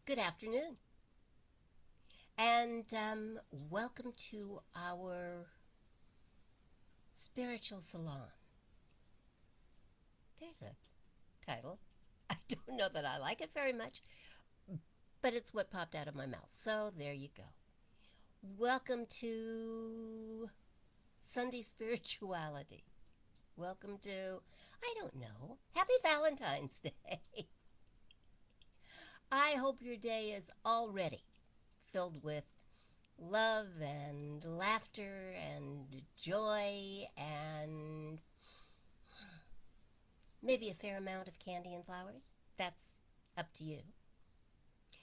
Good afternoon, and welcome to our spiritual salon. There's a title. I don't know that I like it very much, but it's what popped out of my mouth. So there you go. Welcome to Sunday Spirituality. Welcome to, I don't know, Happy Valentine's Day. I hope your day is already filled with love and laughter and joy and maybe a fair amount of candy and flowers. That's up to you.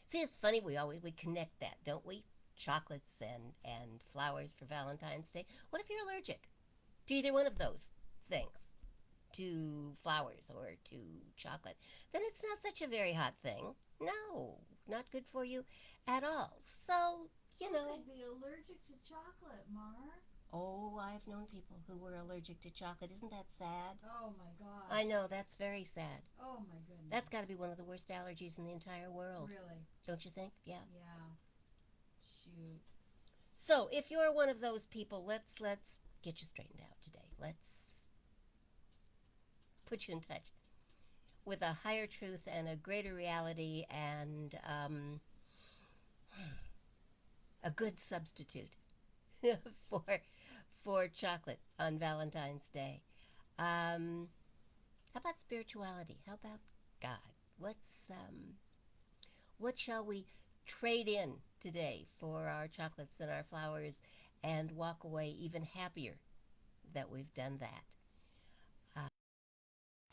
See, it's funny we connect that, don't we? Chocolates and flowers for Valentine's Day. What if you're allergic to either one of those things? To flowers or to chocolate, then it's not such a very hot thing. No, not good for you at all. So, you Who know, could be allergic to chocolate, Mar? oh, I've known people who were allergic to chocolate. Isn't that sad? Oh my I gosh. know, that's very sad. Oh my That's goodness. got to be one of the worst allergies in the entire world. Really? Don't you think? Yeah. Yeah. Shoot. So, if you're one of those people, let's get you straightened out today. Let's put you in touch with a higher truth and a greater reality and a good substitute for for chocolate on Valentine's Day. Um, how about spirituality? How about God? What shall we trade in today for our chocolates and our flowers and walk away even happier that we've done that? Uh,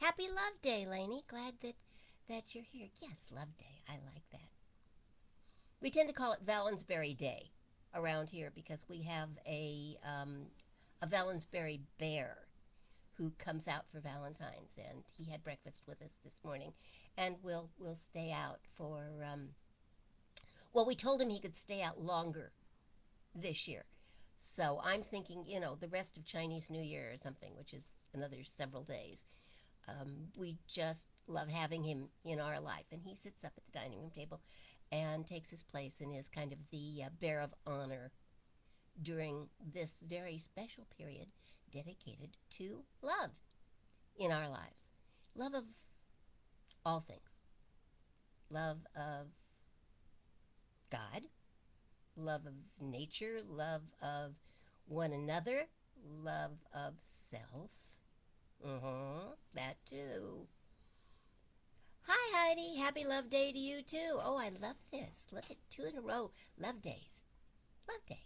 Happy Love Day, Lainey. Glad that you're here. Yes, Love Day. I like that. We tend to call it Valensberry Day around here because we have a Valensberry bear who comes out for Valentine's, and he had breakfast with us this morning, and we'll stay out for. Well, we told him he could stay out longer this year, so I'm thinking, the rest of Chinese New Year or something, which is another several days. We just love having him in our life, and he sits up at the dining room table and takes his place and is kind of the bear of honor during this very special period dedicated to love in our lives. Love of all things. Love of God, love of nature, love of one another, love of self. That too. Hi, Heidi. Happy Love Day to you, too. Oh, I love this. Look at two in a row. Love days. Love Day.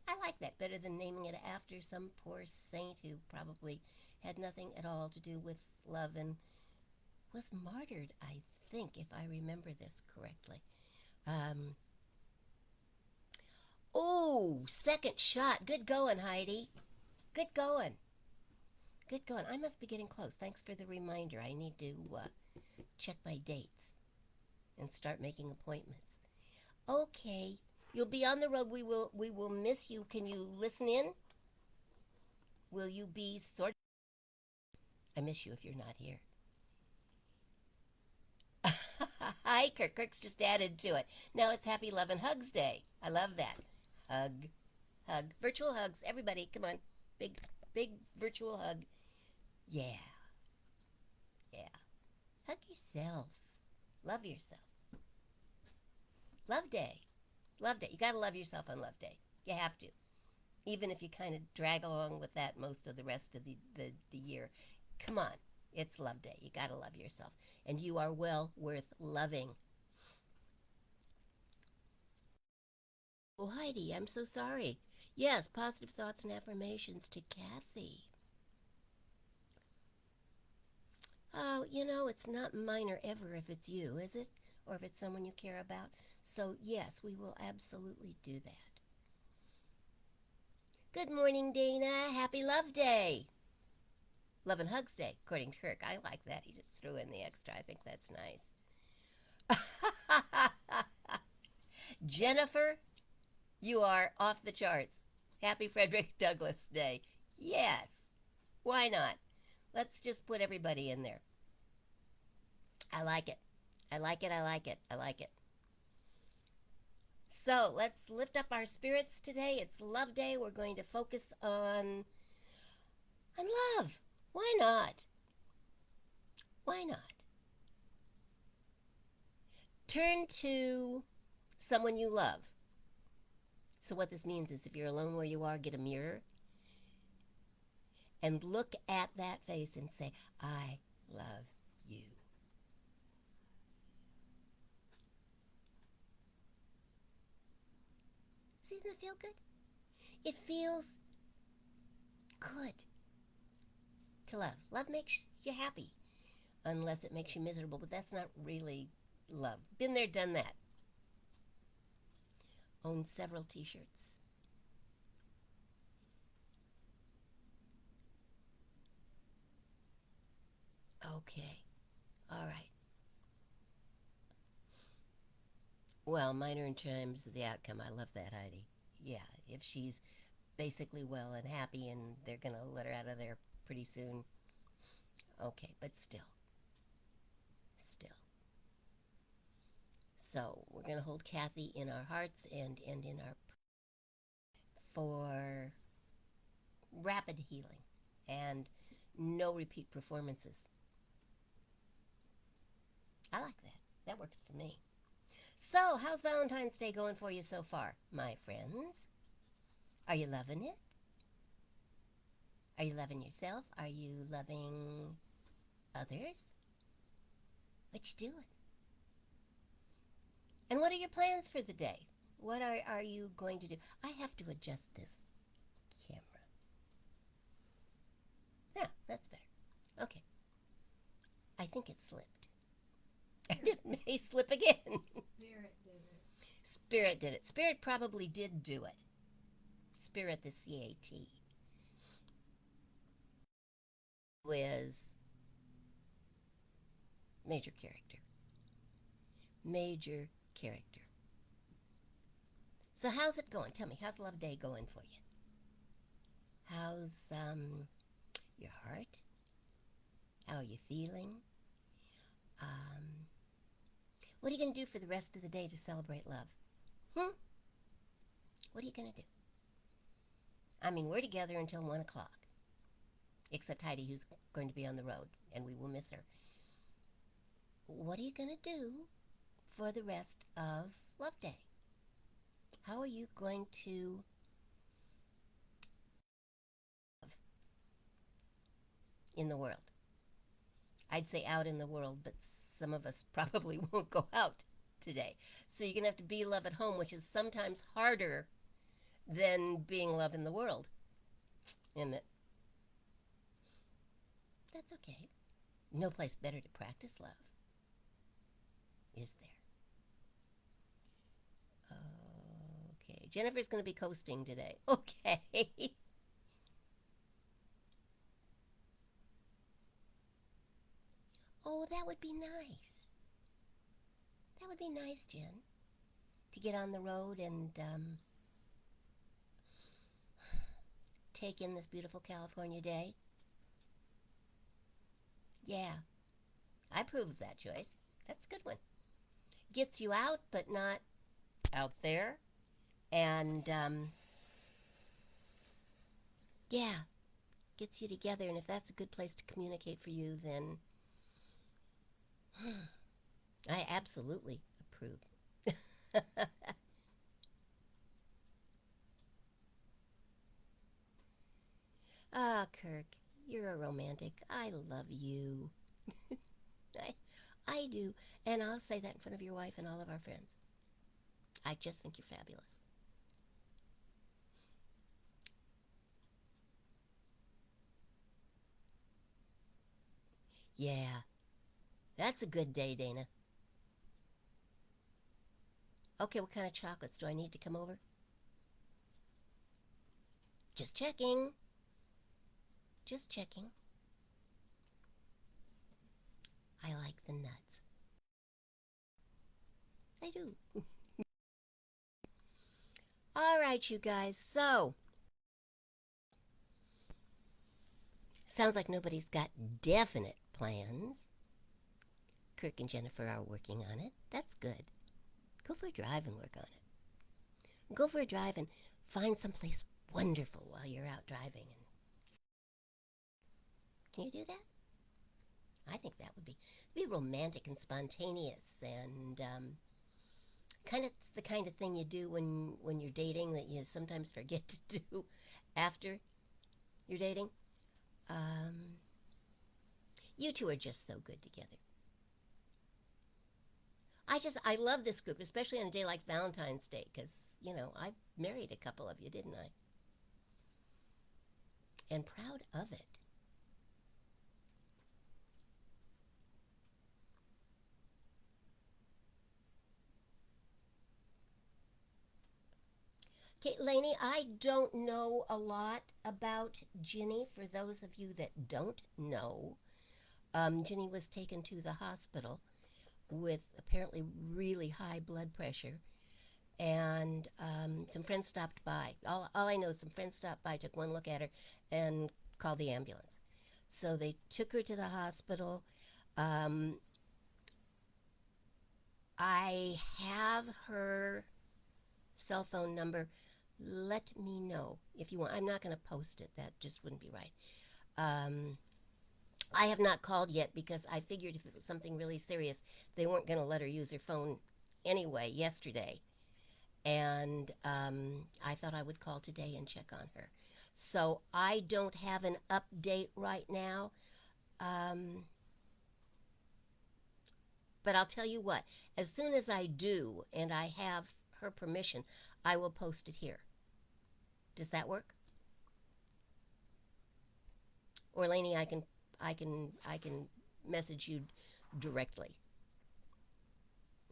I like that better than naming it after some poor saint who probably had nothing at all to do with love and was martyred, I think, if I remember this correctly. Um, oh, second shot. Good going, Heidi. Good going. Good going. I must be getting close. Thanks for the reminder. I need to check my dates and start making appointments. Okay. You'll be on the road. We will miss you. Can you listen in? Will you be sort I miss you if you're not here. Hi, Kirk. Kirk's just added to it. Now it's Happy Love and Hugs Day. I love that. Hug, hug. Virtual hugs. Everybody, come on. Big, big virtual hug. Yeah, yeah. Hug yourself. Love yourself. Love Day. Love Day. You got to love yourself on Love Day. You have to. Even if you kind of drag along with that most of the rest of the year. Come on. It's Love Day. You got to love yourself. And you are well worth loving. Oh, Heidi, I'm so sorry. Yes, positive thoughts and affirmations to Kathy. Oh, it's not minor ever if it's you, is it? Or if it's someone you care about. So, yes, we will absolutely do that. Good morning, Dana. Happy Love Day. Love and Hugs Day, according to Kirk. I like that. He just threw in the extra. I think that's nice. Jennifer, you are off the charts. Happy Frederick Douglass Day. Yes. Why not? Let's just put everybody in there. I like it. I like it. I like it. I like it. So let's lift up our spirits today. It's Love Day. We're going to focus on love. Why not? Why not? Turn to someone you love. So what this means is if you're alone where you are, get a mirror and look at that face and say, I love you. See, doesn't it feel good? It feels good to love. Love makes you happy, unless it makes you miserable, but that's not really love. Been there, done that. Own several t-shirts. Okay. All right. Well, minor in terms of the outcome. I love that, Heidi. Yeah, if she's basically well and happy and they're going to let her out of there pretty soon. Okay, but still. Still. So we're going to hold Kathy in our hearts and in our for rapid healing and no repeat performances. I like that. That works for me. So, how's Valentine's Day going for you so far, my friends? Are you loving it? Are you loving yourself? Are you loving others? What you doing? And what are your plans for the day? What are you going to do? I have to adjust this camera. Yeah, that's better. Okay. I think it slipped. And it may slip again. Spirit did it. Spirit did it. Spirit probably did do it. Spirit, the CAT, who is major character. Major character. So how's it going? Tell me, how's Love Day going for you? How's your heart? How are you feeling? Um, what are you going to do for the rest of the day to celebrate love? What are you going to do? I mean, we're together until 1 o'clock. Except Heidi, who's going to be on the road, and we will miss her. What are you going to do for the rest of Love Day? How are you going to love in the world? I'd say out in the world, but some of us probably won't go out today. So you're going to have to be love at home, which is sometimes harder than being love in the world. And that's okay. No place better to practice love, is there? Okay, Jennifer's going to be coasting today. Okay. Oh, that would be nice. That would be nice, Jen, to get on the road and take in this beautiful California day. Yeah, I approve of that choice. That's a good one. Gets you out, but not out there. And yeah, gets you together. And if that's a good place to communicate for you, then I absolutely approve. Ah, Kirk, you're a romantic. I love you. I, I do. And I'll say that in front of your wife and all of our friends. I just think you're fabulous. Yeah, that's a good day, Dana. Okay, what kind of chocolates do I need to come over? Just checking. Just checking. I like the nuts. I do. All right, you guys. So, sounds like nobody's got definite plans. Kirk and Jennifer are working on it. That's good. Go for a drive and work on it. Go for a drive and find someplace wonderful while you're out driving. And can you do that? I think that would be romantic and spontaneous and kind of the kind of thing you do when you're dating that you sometimes forget to do after you're dating. Um, you two are just so good together. I love this group, especially on a day like Valentine's Day, because I married a couple of you, didn't I? And proud of it. Okay, Lainey, I don't know a lot about Ginny. For those of you that don't know, Ginny was taken to the hospital with apparently really high blood pressure. And some friends stopped by. All I know is some friends stopped by, took one look at her, and called the ambulance. So they took her to the hospital. Um, I have her cell phone number. Let me know if you want. I'm not going to post it. That just wouldn't be right. Um, I have not called yet because I figured if it was something really serious, they weren't going to let her use her phone anyway yesterday. And I thought I would call today and check on her. So I don't have an update right now. Um, but I'll tell you what, as soon as I do and I have her permission, I will post it here. Does that work? Or Lainey, I can message you directly.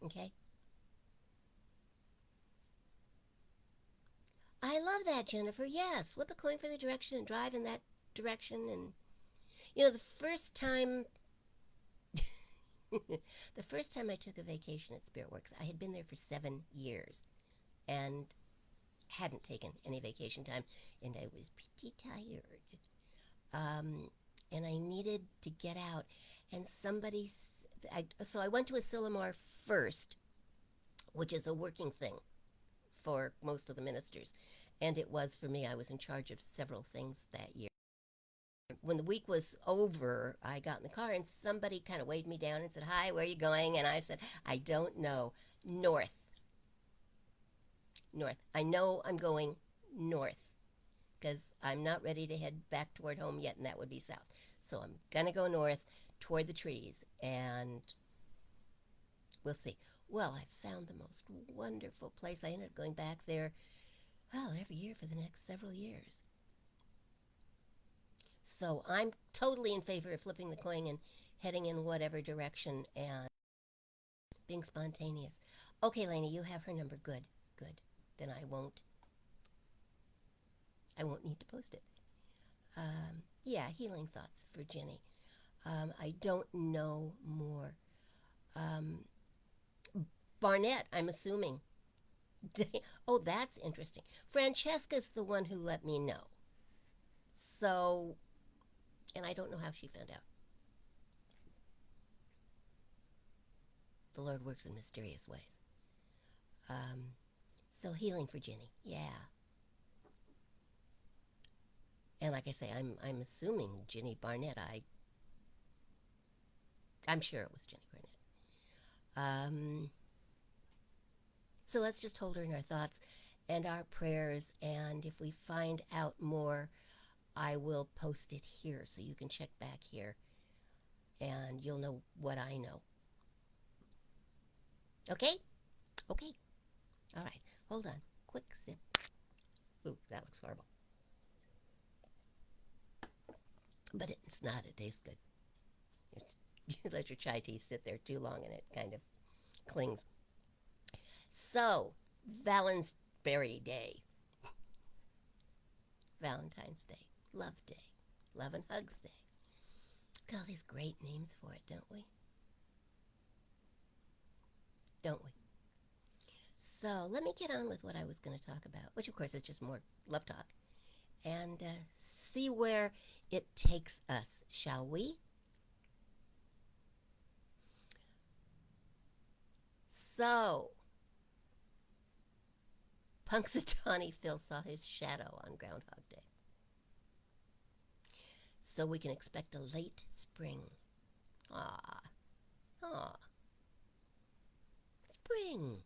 Okay? I love that, Jennifer. Yes, flip a coin for the direction and drive in that direction. And the first time, the first time I took a vacation at Spiritworks, I had been there for 7 years and hadn't taken any vacation time, and I was pretty tired. Um, and I needed to get out, and so I went to Asilomar first, which is a working thing for most of the ministers. And it was for me. I was in charge of several things that year. When the week was over, I got in the car and somebody kind of waved me down and said, "Hi, where are you going?" And I said, "I don't know. North. North. I know I'm going north because I'm not ready to head back toward home yet, and that would be south. So I'm going to go north toward the trees, and we'll see." Well, I found the most wonderful place. I ended up going back there, well, every year for the next several years. So I'm totally in favor of flipping the coin and heading in whatever direction and being spontaneous. Okay, Lainey, you have her number. Good, good. Then I won't need to post it. Yeah, healing thoughts for Ginny. I don't know more. Um, Barnett, I'm assuming. Oh, that's interesting. Francesca's the one who let me know. So, and I don't know how she found out. The Lord works in mysterious ways. Um, so healing for Ginny, yeah. And like I say, I'm assuming Ginny Barnett. I'm sure it was Ginny Barnett. So let's just hold her in our thoughts and our prayers. And if we find out more, I will post it here so you can check back here, and you'll know what I know. Okay? Okay. All right. Hold on. Quick sip. Ooh, that looks horrible. But it's not. It tastes good. It's, you let your chai tea sit there too long and it kind of clings. So, Valentine's Day. Valentine's Day. Love Day. Love and Hugs Day. Got all these great names for it, don't we? Don't we? So, let me get on with what I was going to talk about, which of course is just more love talk, and see where it takes us, shall we? So, Punxsutawney Phil saw his shadow on Groundhog Day. So we can expect a late spring. Ah, ah, spring.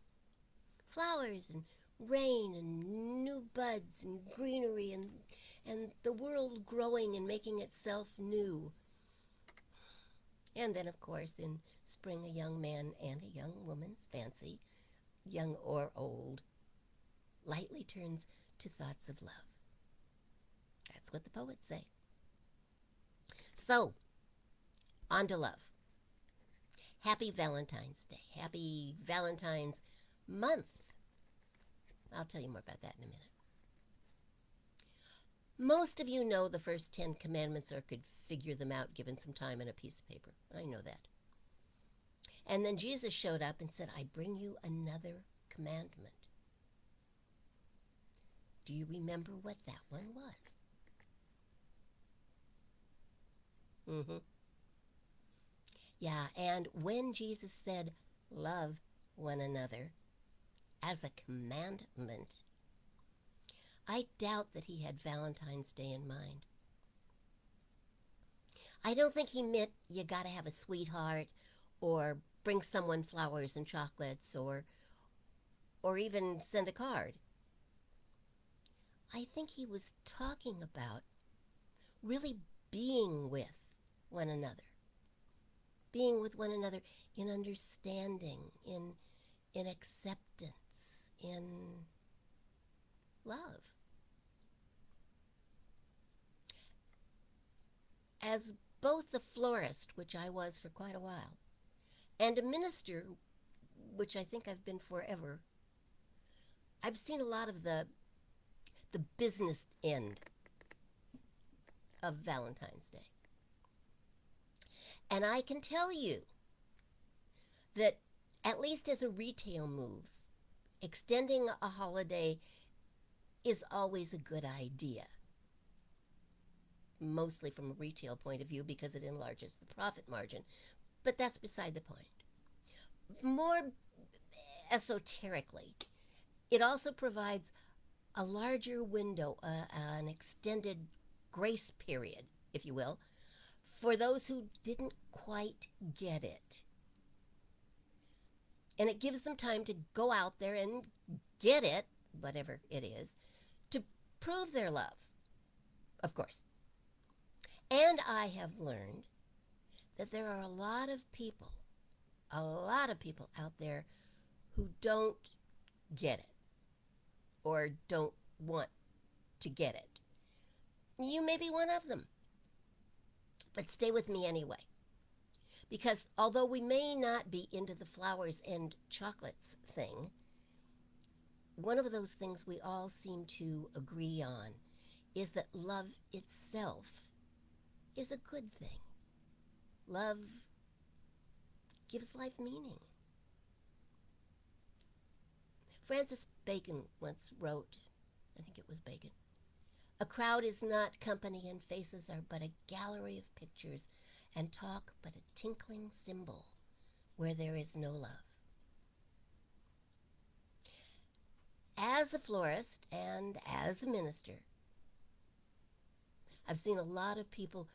Flowers and rain and new buds and greenery and the world growing and making itself new. And then, of course, in spring, a young man and a young woman's fancy, young or old, lightly turns to thoughts of love. That's what the poets say. So, on to love. Happy Valentine's Day. Happy Valentine's month. I'll tell you more about that in a minute. Most of you know the first 10 commandments or could figure them out given some time and a piece of paper. I know that. And then Jesus showed up and said, I bring you another commandment. Do you remember what that one was? Mm-hmm. Yeah, and when Jesus said, love one another as a commandment, I doubt that he had Valentine's Day in mind. I don't think he meant you gotta have a sweetheart or bring someone flowers and chocolates or even send a card. I think he was talking about really being with one another. Being with one another in understanding, in acceptance, in love. As both a florist, which I was for quite a while, and a minister, which I think I've been forever, I've seen a lot of the business end of Valentine's Day. And I can tell you that, at least as a retail move, extending a holiday is always a good idea. Mostly from a retail point of view because it enlarges the profit margin. But that's beside the point. More esoterically, it also provides a larger window, an extended grace period, if you will, for those who didn't quite get it. And it gives them time to go out there and get it, whatever it is, to prove their love, of course. And I have learned that there are a lot of people out there who don't get it or don't want to get it. You may be one of them. But stay with me anyway. Because although we may not be into the flowers and chocolates thing, one of those things we all seem to agree on is that love itself is a good thing. Love gives life meaning. Francis Bacon once wrote, I think it was Bacon, a crowd is not company and faces are but a gallery of pictures and talk but a tinkling cymbal where there is no love. As a florist and as a minister, I've seen a lot of people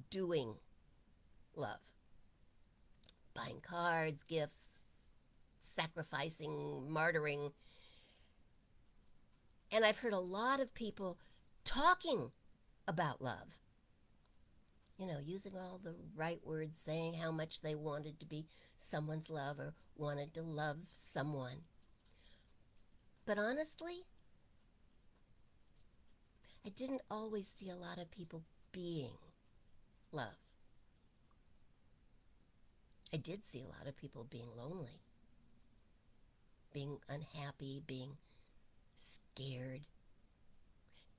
doing love. Buying cards, gifts, sacrificing, martyring. And I've heard a lot of people talking about love. You know, using all the right words, saying how much they wanted to be someone's love or wanted to love someone. But honestly, I didn't always see a lot of people being love. I did see a lot of people being lonely, being unhappy, being scared,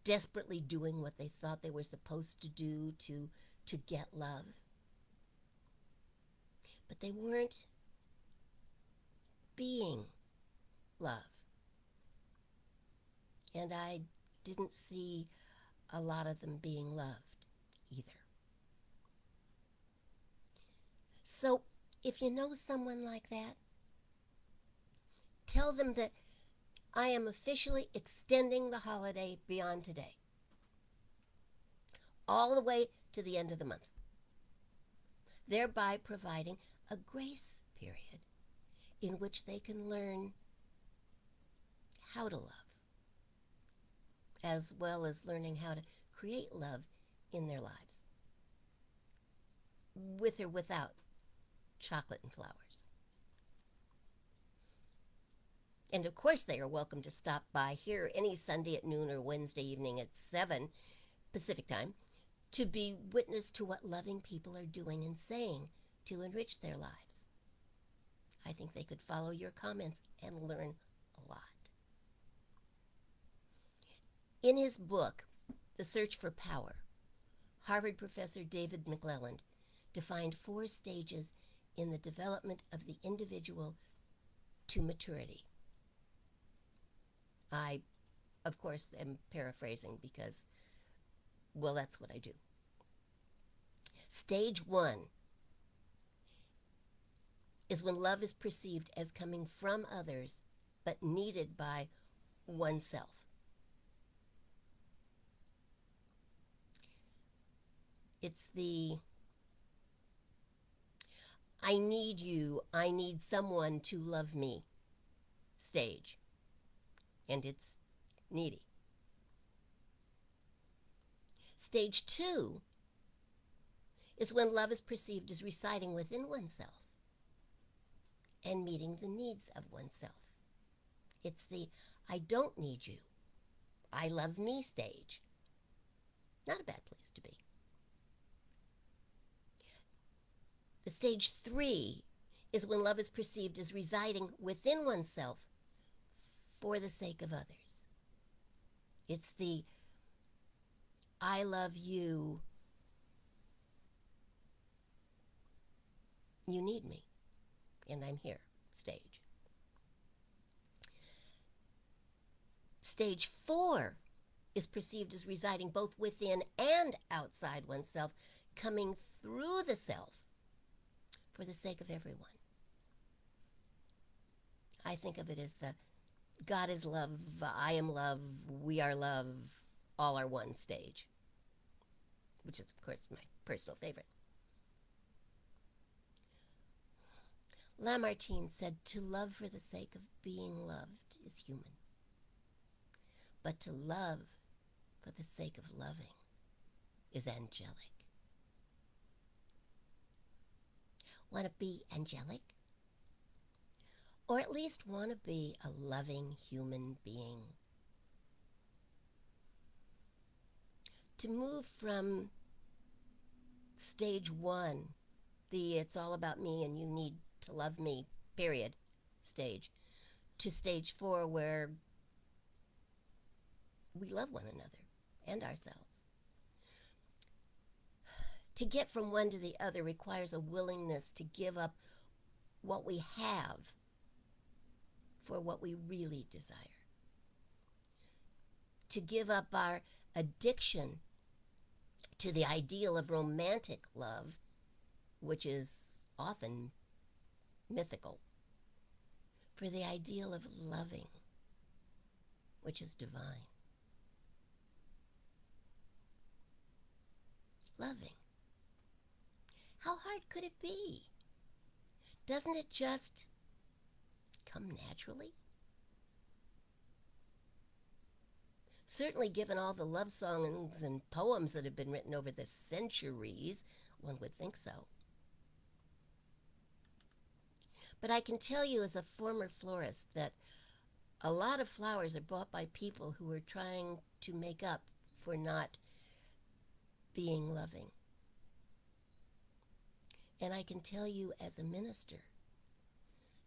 desperately doing what they thought they were supposed to do to get love. But they weren't being love. And I didn't see a lot of them being loved either. So if you know someone like that, tell them that I am officially extending the holiday beyond today, all the way to the end of the month, thereby providing a grace period in which they can learn how to love, as well as learning how to create love in their lives, with or without chocolate and flowers. And of course, they are welcome to stop by here any Sunday at noon or Wednesday evening at 7 Pacific time to be witness to what loving people are doing and saying to enrich their lives. I think they could follow your comments and learn a lot. In his book, The Search for Power, Harvard professor David McClelland defined 4 stages in the development of the individual to maturity. I, of course, am paraphrasing because, well, that's what I do. Stage 1 is when love is perceived as coming from others but needed by oneself. It's the I need you, I need someone to love me stage, and it's needy. Stage 2 is when love is perceived as residing within oneself and meeting the needs of oneself. It's the I don't need you, I love me stage. Not a bad place to be. The stage 3 is when love is perceived as residing within oneself for the sake of others. It's the I love you, you need me, and I'm here stage. Stage 4 is perceived as residing both within and outside oneself, coming through the self for the sake of everyone. I think of it as the God is love, I am love, we are love, all are one stage, which is, of course, my personal favorite. Lamartine said, to love for the sake of being loved is human, but to love for the sake of loving is angelic. Want to be angelic? Or at least want to be a loving human being? To move from stage 1, the it's all about me and you need to love me, period, stage, to stage 4 where we love one another and ourselves. To get from one to the other requires a willingness to give up what we have for what we really desire. To give up our addiction to the ideal of romantic love, which is often mythical, for the ideal of loving, which is divine. Loving. How hard could it be? Doesn't it just come naturally? Certainly, given all the love songs and poems that have been written over the centuries, one would think so. But I can tell you as a former florist that a lot of flowers are bought by people who are trying to make up for not being loving. And I can tell you as a minister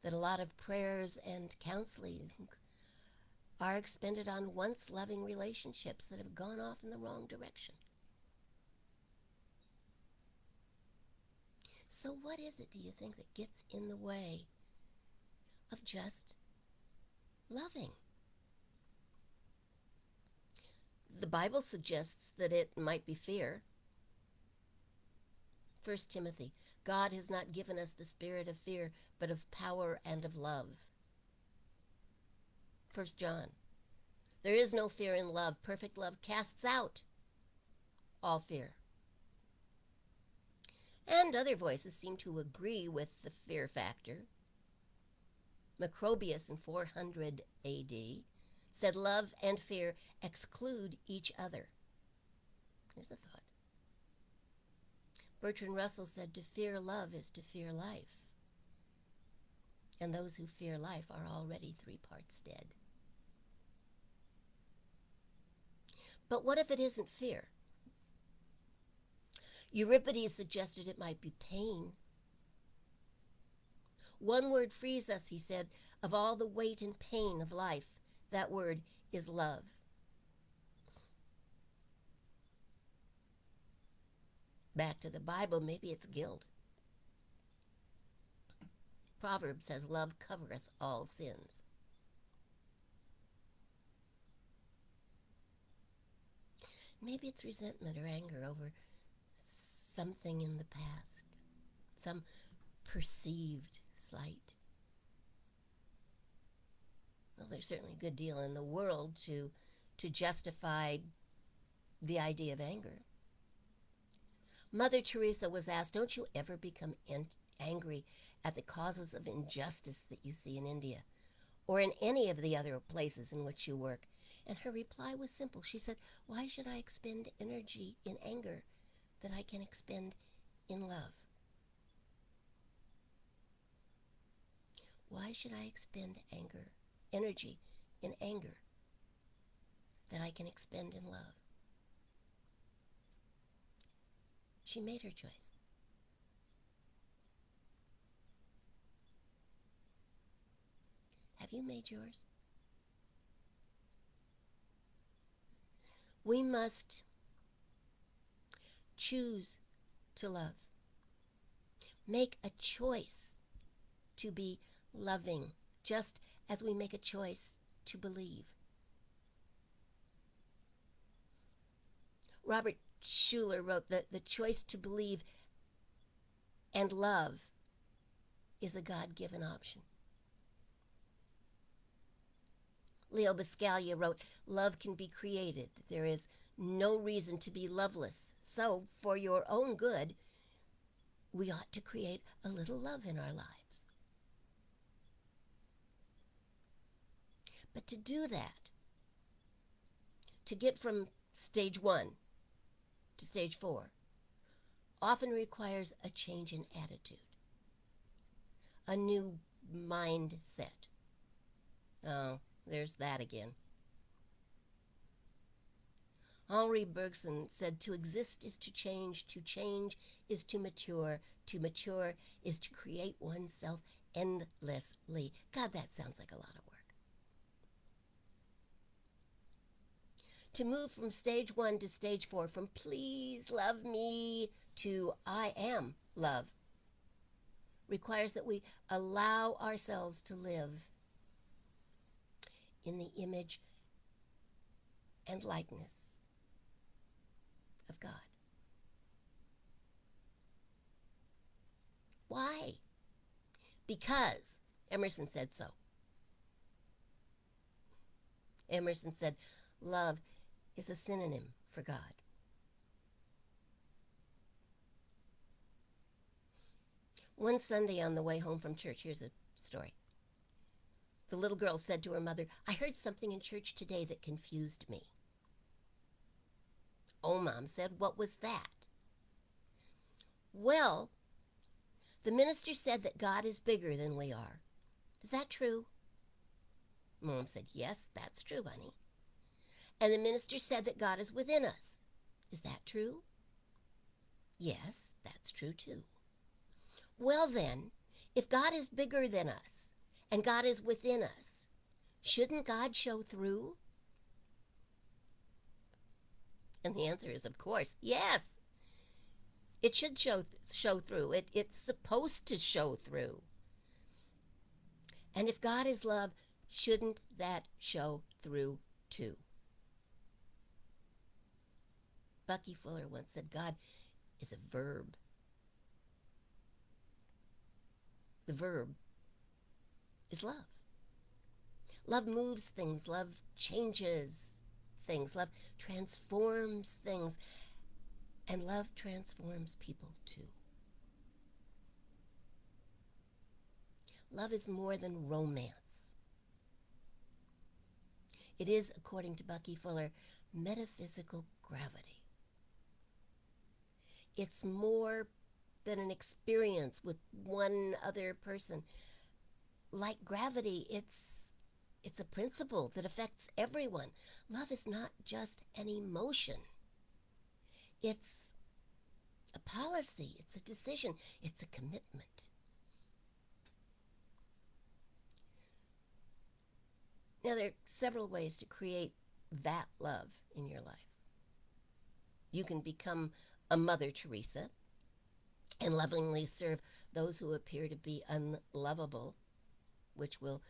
that a lot of prayers and counseling are expended on once loving relationships that have gone off in the wrong direction. So what is it, do you think, that gets in the way of just loving? The Bible suggests that it might be fear. 1 Timothy, God has not given us the spirit of fear, but of power and of love. 1 John. There is no fear in love. Perfect love casts out all fear. And other voices seem to agree with the fear factor. Macrobius in 400 AD said love and fear exclude each other. Here's a thought. Bertrand Russell said to fear love is to fear life. And those who fear life are already 3 parts dead. But what if it isn't fear? Euripides suggested it might be pain. One word frees us, he said, of all the weight and pain of life. That word is love. Back to the Bible, maybe it's guilt. Proverbs says, love covereth all sins. Maybe it's resentment or anger over something in the past, some perceived slight. Well, there's certainly a good deal in the world to justify the idea of anger. Mother Teresa was asked, don't you ever become angry at the causes of injustice that you see in India or in any of the other places in which you work? And her reply was simple. She said, why should I expend energy in anger that I can expend in love? Why should I expend energy in anger that I can expend in love? She made her choice. Have you made yours? We must choose to love. Make a choice to be loving, just as we make a choice to believe. Robert Schuller wrote that the choice to believe and love is a God-given option. Leo Buscaglia wrote, love can be created. There is no reason to be loveless. So, for your own good, we ought to create a little love in our lives. But to do that, to get from stage 1 to stage 4, often requires a change in attitude, a new mindset. Oh, there's that again. Henri Bergson said, to exist is to change is to mature is to create oneself endlessly. God, that sounds like a lot of work. To move from stage 1 to stage 4, from please love me to I am love, requires that we allow ourselves to live in the image and likeness of God. Why? Because Emerson said so. Emerson said, love is a synonym for God. One Sunday on the way home from church, here's a story. The little girl said to her mother, I heard something in church today that confused me. Oh, Mom said, what was that? Well, the minister said that God is bigger than we are. Is that true? Mom said, yes, that's true, honey. And the minister said that God is within us. Is that true? Yes, that's true too. Well then, if God is bigger than us and God is within us, shouldn't God show through? And the answer is, of course, yes. It should show through. It's supposed to show through. And if God is love, shouldn't that show through too? Bucky Fuller once said, God is a verb. The verb is love. Love moves things, love changes things, love transforms things, and love transforms people too. Love is more than romance. It is, according to Bucky Fuller, metaphysical gravity. It's more than an experience with one other person. Like gravity, it's a principle that affects everyone. Love is not just an emotion. It's a policy, it's a decision, it's a commitment. Now, there are several ways to create that love in your life. You can become a Mother Teresa and lovingly serve those who appear to be unlovable, which will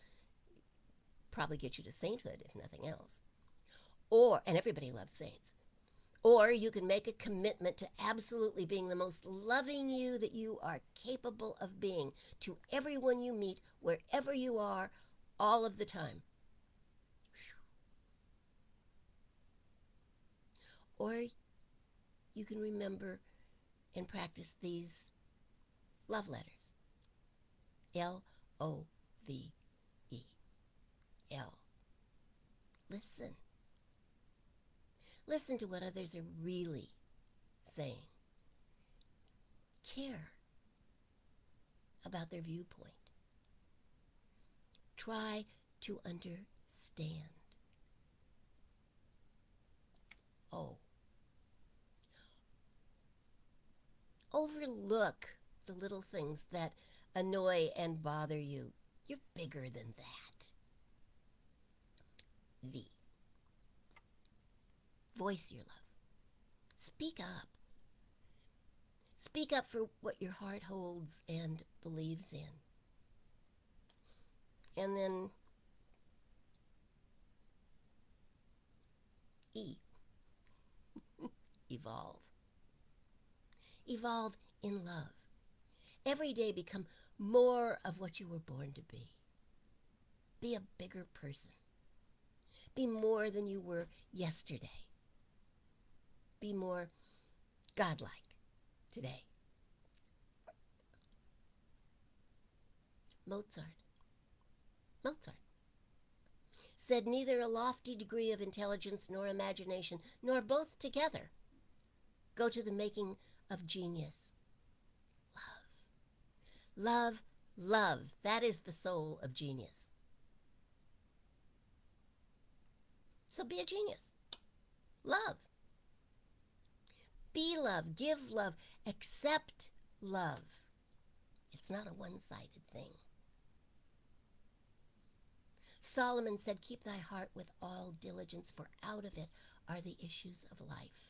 probably get you to sainthood, if nothing else. And everybody loves saints. Or you can make a commitment to absolutely being the most loving you that you are capable of being to everyone you meet, wherever you are, all of the time. Or you can remember and practice these love letters. L-O-V-E. L. Listen. Listen to what others are really saying. Care about their viewpoint. Try to understand. Oh. Overlook the little things that annoy and bother you. You're bigger than that. V. Voice your love. Speak up. Speak up for what your heart holds and believes in. And then E. Evolve. Evolve in love. Every day become more of what you were born to be. Be a bigger person. Be more than you were yesterday. Be more godlike today. Mozart said neither a lofty degree of intelligence nor imagination, nor both together, go to the making of genius. Love, love. That is the soul of genius. So be a genius. Love. Be love. Give love. Accept love. It's not a one-sided thing. Solomon said, keep thy heart with all diligence, for out of it are the issues of life.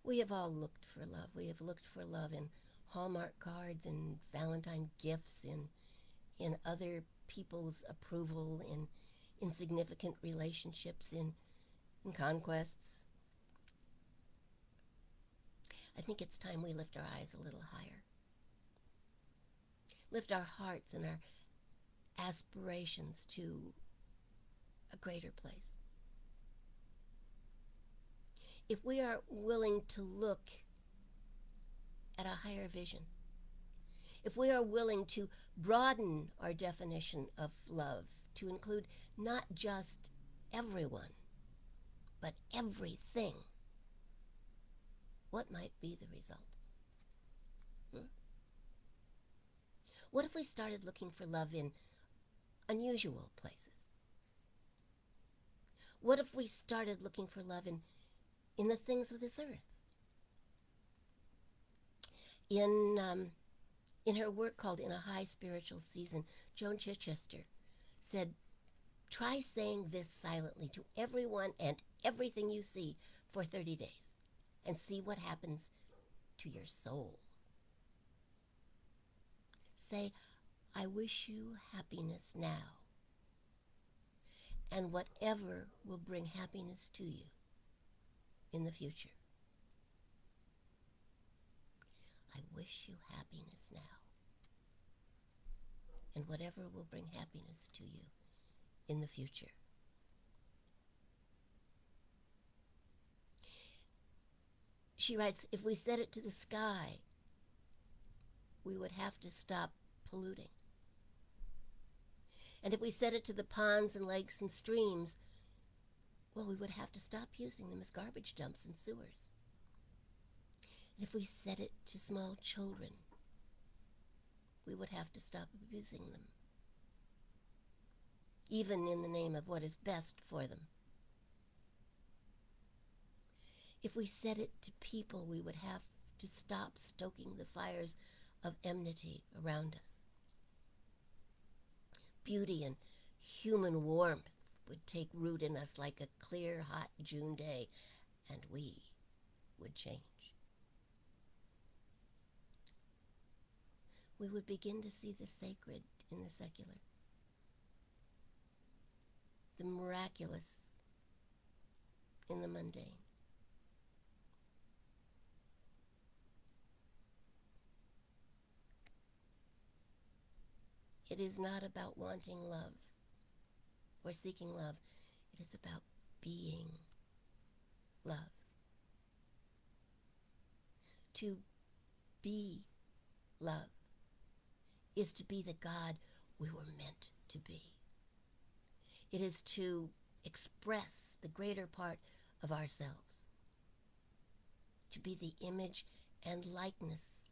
We have all looked for love. We have looked for love in Hallmark cards and Valentine gifts, in other people's approval, in insignificant relationships, in conquests. I think it's time we lift our eyes a little higher. Lift our hearts and our aspirations to a greater place. If we are willing to look at a higher vision, if we are willing to broaden our definition of love to include not just everyone, but everything, what might be the result? What if we started looking for love in unusual places? What if we started looking for love in the things of this earth? In her work called In a High Spiritual Season, Joan Chichester said, try saying this silently to everyone and everything you see for 30 days and see what happens to your soul. Say, I wish you happiness now, and whatever will bring happiness to you in the future. I wish wish you happiness now, and whatever will bring happiness to you in the future. She writes, if we set it to the sky, we would have to stop polluting. And if we set it to the ponds and lakes and streams, well, we would have to stop using them as garbage dumps and sewers. And if we set it to small children, we would have to stop abusing them, even in the name of what is best for them. If we set it to people, we would have to stop stoking the fires of enmity around us. Beauty and human warmth would take root in us like a clear, hot June day, and we would change. We would begin to see the sacred in the secular, the miraculous in the mundane. It is not about wanting love or seeking love. It is about being love. To be love is to be the God we were meant to be. It is to express the greater part of ourselves, to be the image and likeness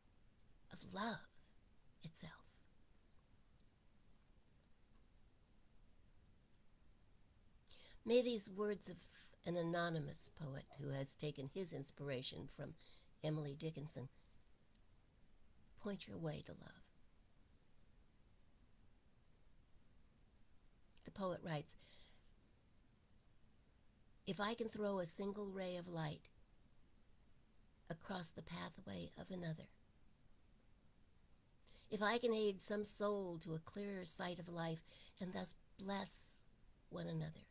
of love itself. May these words of an anonymous poet who has taken his inspiration from Emily Dickinson point your way to love. The poet writes, if I can throw a single ray of light across the pathway of another, if I can aid some soul to a clearer sight of life and thus bless one another,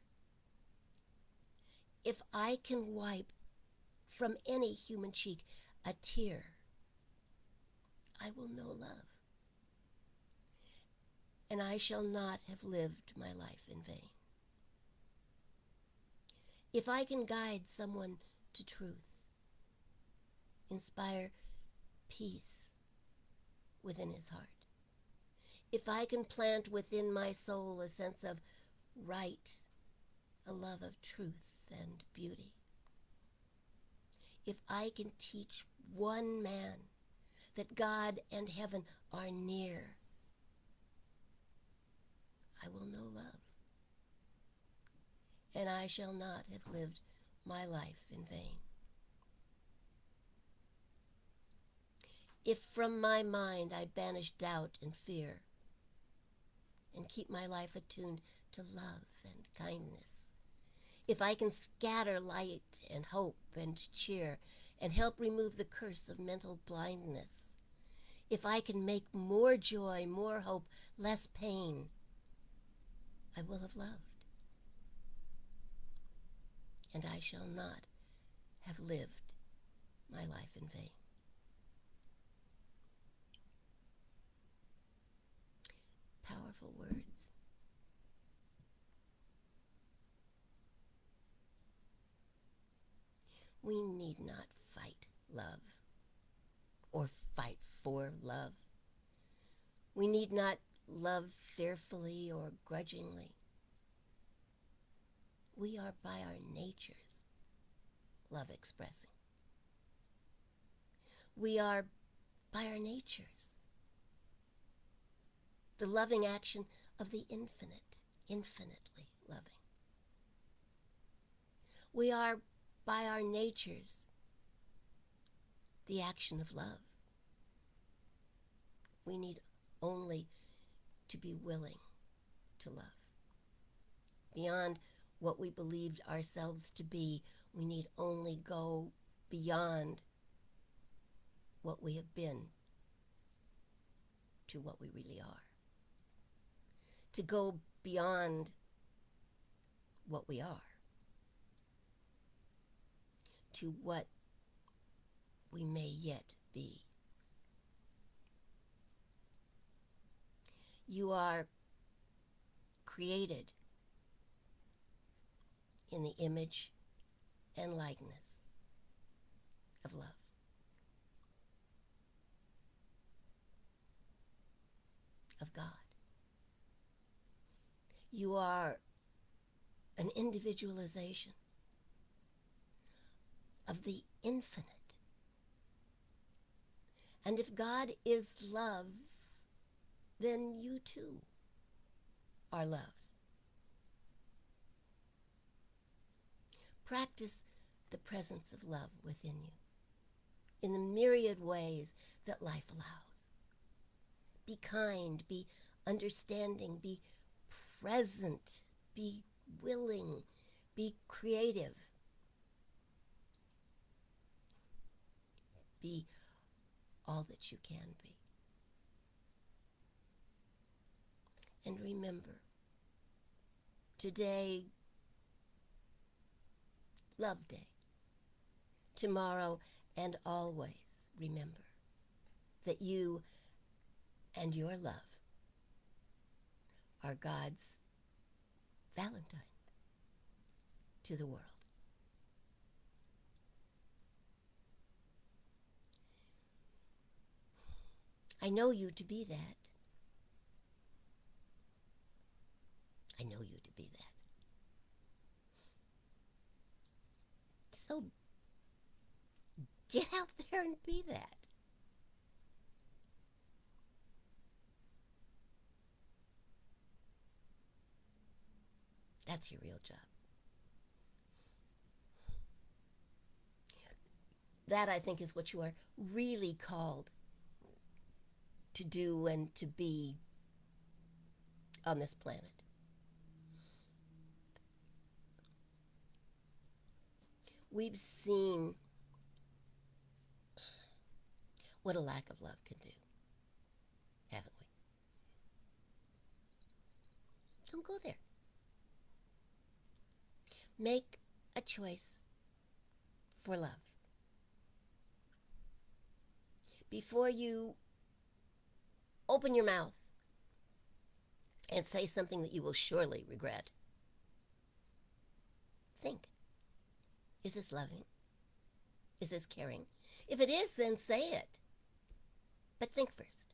if I can wipe from any human cheek a tear, I will know love, and I shall not have lived my life in vain. If I can guide someone to truth, inspire peace within his heart, if I can plant within my soul a sense of right, a love of truth and beauty, if I can teach one man that God and heaven are near, I will know love, and I shall not have lived my life in vain. If from my mind I banish doubt and fear, and keep my life attuned to love and kindness, if I can scatter light and hope and cheer, and help remove the curse of mental blindness, if I can make more joy, more hope, less pain, I will have loved, and I shall not have lived my life in vain. Powerful words. We need not fight love or fight for love. We need not love fearfully or grudgingly. We are by our natures love expressing. We are by our natures the loving action of the infinite, infinitely loving. We are by our natures the action of love. We need only to be willing to love. Beyond what we believed ourselves to be, we need only go beyond what we have been to what we really are. To go beyond what we are to what we may yet be. You are created in the image and likeness of love. Of God. You are an individualization of the infinite. And if God is love, then you too are love. Practice the presence of love within you in the myriad ways that life allows. Be kind, be understanding, be present, be willing, be creative, be all that you can be. And remember, today, Love Day. Tomorrow and always remember that you and your love are God's Valentine to the world. I know you to be that. I know you to be that. So get out there and be that. That's your real job. That, I think, is what you are really called to do and to be on this planet. We've seen what a lack of love can do, haven't we? Don't go there. Make a choice for love. Before you open your mouth and say something that you will surely regret, think, is this loving? Is this caring? If it is, then say it. But think first.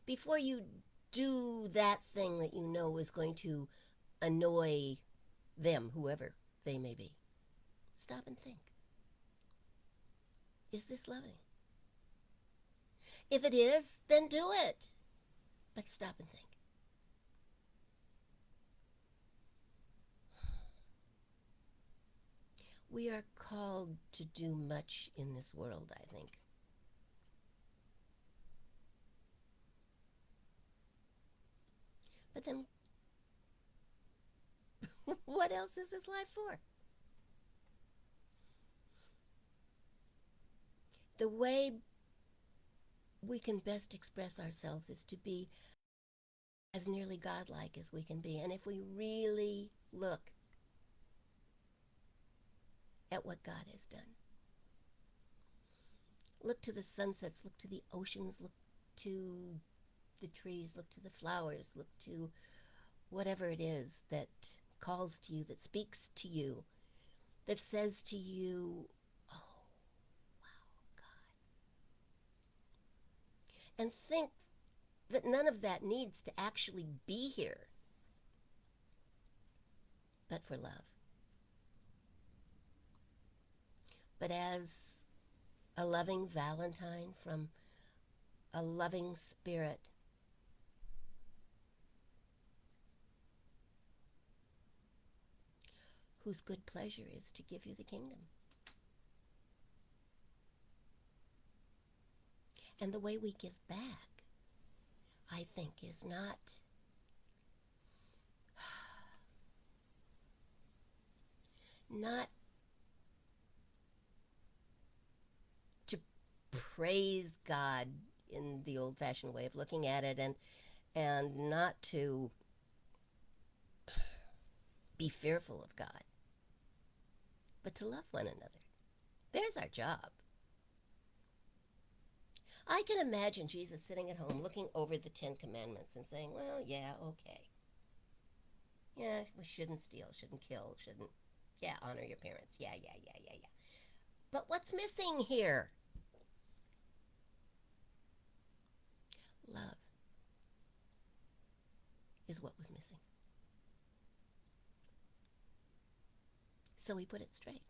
Before you do that thing that you know is going to annoy them, whoever they may be, stop and think. Is this loving? If it is, then do it. But stop and think. We are called to do much in this world, I think. But then, what else is this life for? The way we can best express ourselves is to be as nearly godlike as we can be. And if we really look at what God has done, look to the sunsets, look to the oceans, look to the trees, look to the flowers, look to whatever it is that calls to you, that speaks to you, that says to you, oh, wow, God. And think that none of that needs to actually be here but for love. But as a loving Valentine from a loving spirit, whose good pleasure is to give you the kingdom. And the way we give back, I think, is not to praise God in the old-fashioned way of looking at it, and not to be fearful of God, but to love one another. There's our job. I can imagine Jesus sitting at home looking over the Ten Commandments and saying, well, yeah, okay. Yeah, we shouldn't steal, shouldn't kill, shouldn't, yeah, honor your parents. Yeah, yeah, yeah, yeah, yeah. But what's missing here? Love is what was missing. So he put it straight.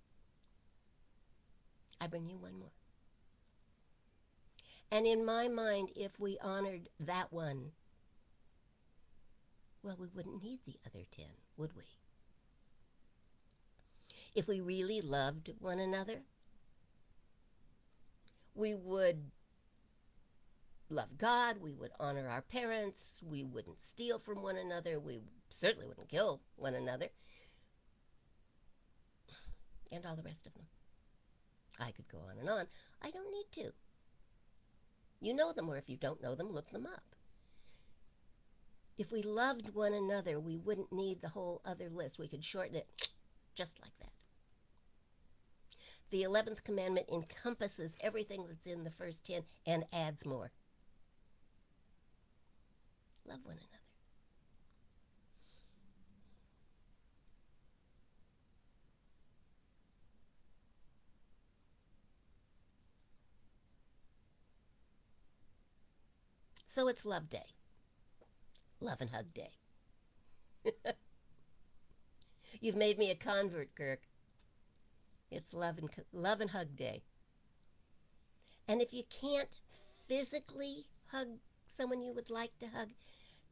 I bring you one more. And in my mind, if we honored that one, well, we wouldn't need the other 10, would we? If we really loved one another, we would love God, we would honor our parents, we wouldn't steal from one another, we certainly wouldn't kill one another, and all the rest of them. I could go on and on. I don't need to. You know them, or if you don't know them, look them up. If we loved one another, we wouldn't need the whole other list. We could shorten it just like that. The 11th commandment encompasses everything that's in the first 10 and adds more. Love one another. So it's Love Day. Love and Hug Day. You've made me a convert, Kirk. It's love and Hug Day. And if you can't physically hug someone you would like to hug,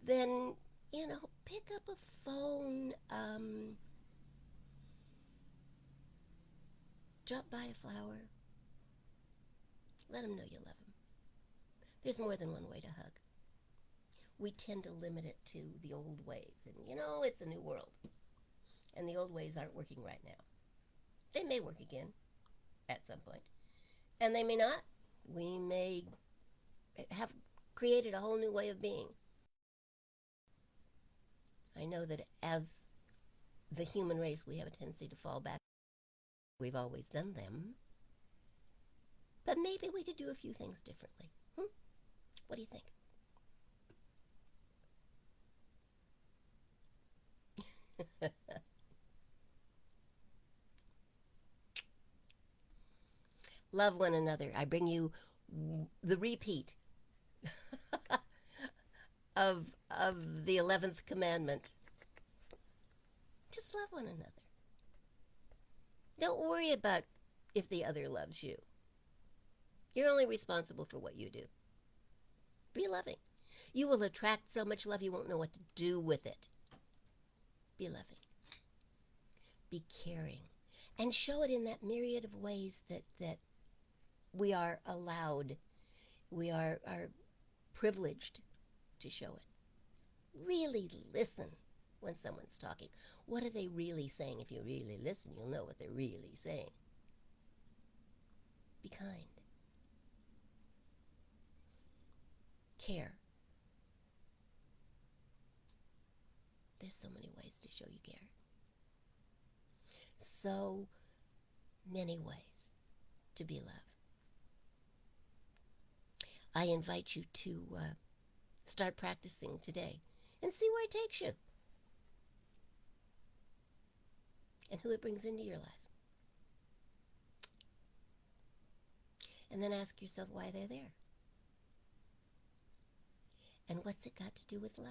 then, pick up a phone, drop by a flower, let them know you love them. There's more than one way to hug. We tend to limit it to the old ways. And, it's a new world. And the old ways aren't working right now. They may work again at some point. And they may not. We may have created a whole new way of being. I know that as the human race, we have a tendency to fall back. We've always done them. But maybe we could do a few things differently. What do you think? Love one another. I bring you the repeat of the 11th commandment. Just love one another. Don't worry about if the other loves you. You're only responsible for what you do. Be loving. You will attract so much love you won't know what to do with it. Be loving. Be caring. And show it in that myriad of ways that we are allowed, we are privileged to show it. Really listen when someone's talking. What are they really saying? If you really listen, you'll know what they're really saying. Be kind. Care. There's so many ways to show you care. So many ways to be loved. I invite you to start practicing today and see where it takes you and who it brings into your life. And then ask yourself why they're there. And what's it got to do with love?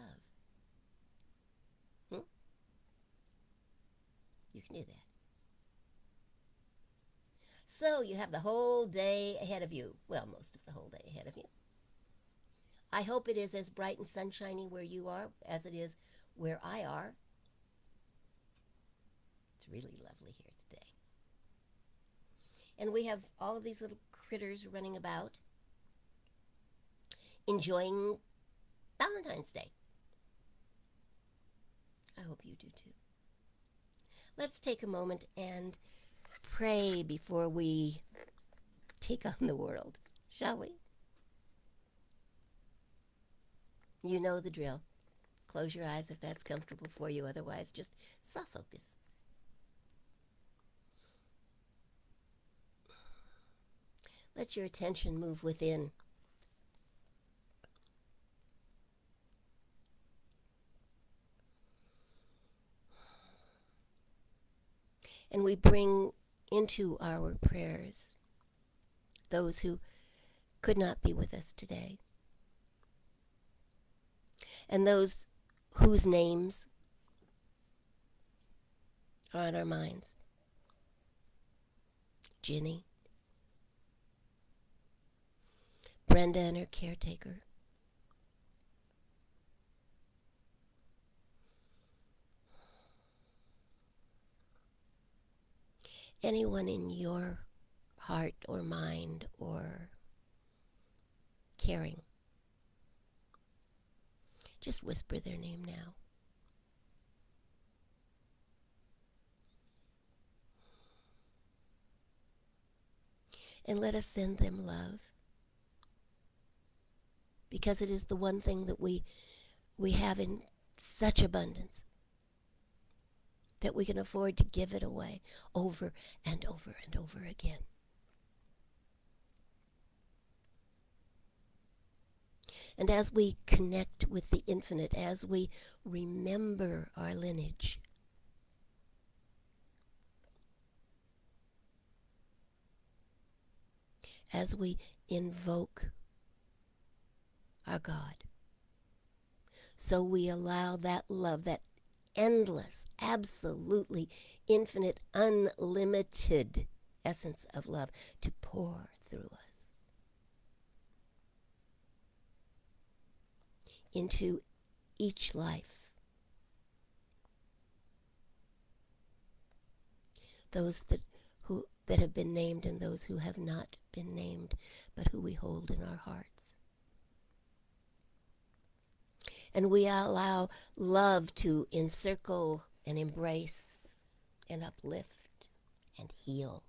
You can do that. So you have the whole day ahead of you. Well, most of the whole day ahead of you. I hope it is as bright and sunshiny where you are as it is where I are. It's really lovely here today. And we have all of these little critters running about, enjoying Valentine's Day. I hope you do too. Let's take a moment and pray before we take on the world, shall we? You know the drill. Close your eyes if that's comfortable for you. Otherwise, just soft focus. Let your attention move within And we bring into our prayers those who could not be with us today, and those whose names are on our minds. Ginny, Brenda and her caretaker, anyone in your heart or mind or caring, just whisper their name now. And let us send them love, because it is the one thing that we have in such abundance that we can afford to give it away over and over and over again. And as we connect with the infinite, as we remember our lineage, as we invoke our God, so we allow that love, that endless, absolutely infinite, unlimited essence of love to pour through us into each life. Those that have been named and those who have not been named, but who we hold in our hearts. And we allow love to encircle and embrace and uplift and heal.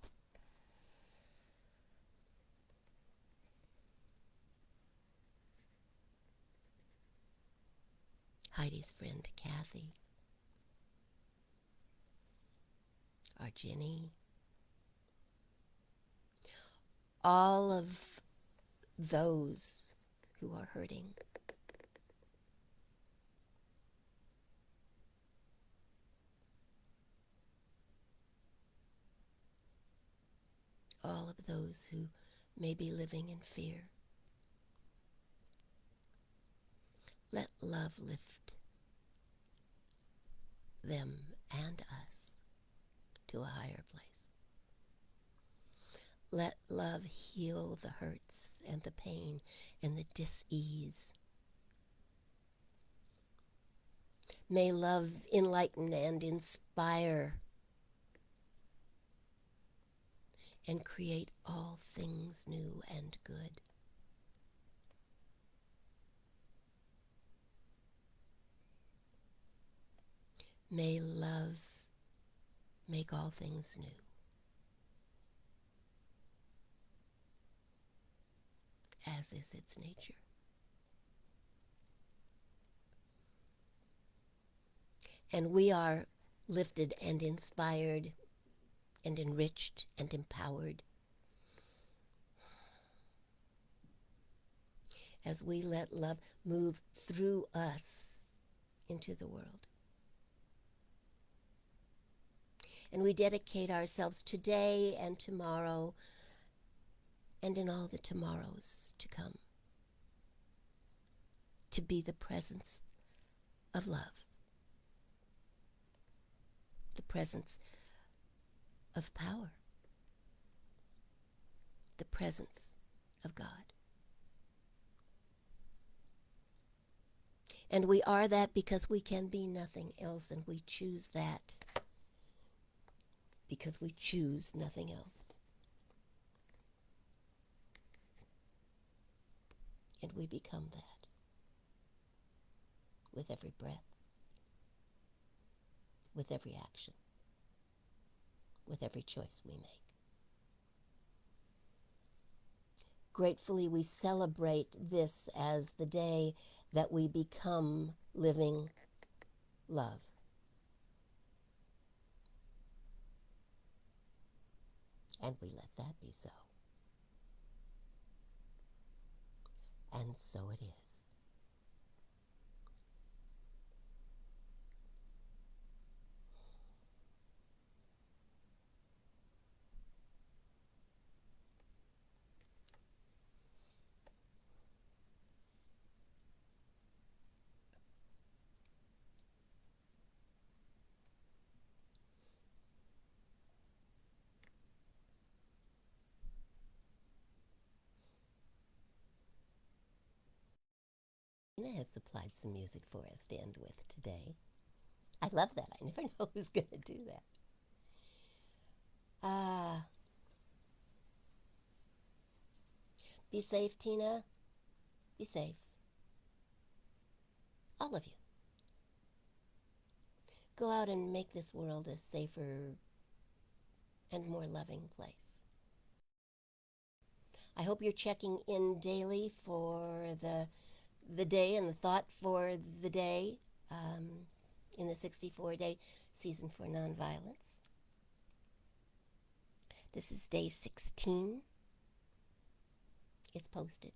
Heidi's friend Kathy, our Jenny, all of those who are hurting. All of those who may be living in fear. Let love lift them and us to a higher place. Let love heal the hurts and the pain and the dis-ease. May love enlighten and inspire and create all things new and good. May love make all things new, as is its nature. And we are lifted and inspired and enriched and empowered as we let love move through us into the world. And we dedicate ourselves today and tomorrow and in all the tomorrows to come to be the presence of love, the presence of power, the presence of God. And we are that because we can be nothing else, and we choose that because we choose nothing else. And we become that with every breath, with every action, with every choice we make. Gratefully, we celebrate this as the day that we become living love. And we let that be so. And so it is. Tina has supplied some music for us to end with today. I love that. I never know who's going to do that. Ah, be safe, Tina. Be safe. All of you. Go out and make this world a safer and more loving place. I hope you're checking in daily for the day and the thought for the day in the 64-day season for nonviolence. This is day 16. It's posted.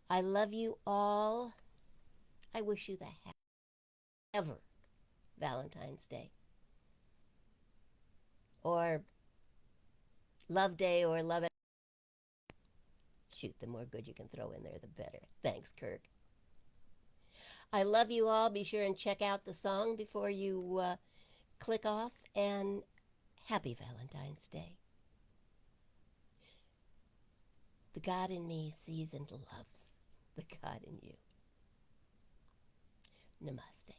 I love you all. I wish you the happiest ever Valentine's Day. Or Love Day or Love It. Shoot, the more good you can throw in there, the better. Thanks, Kirk. I love you all. Be sure and check out the song before you click off. And happy Valentine's Day. The God in me sees and loves the God in you. Namaste.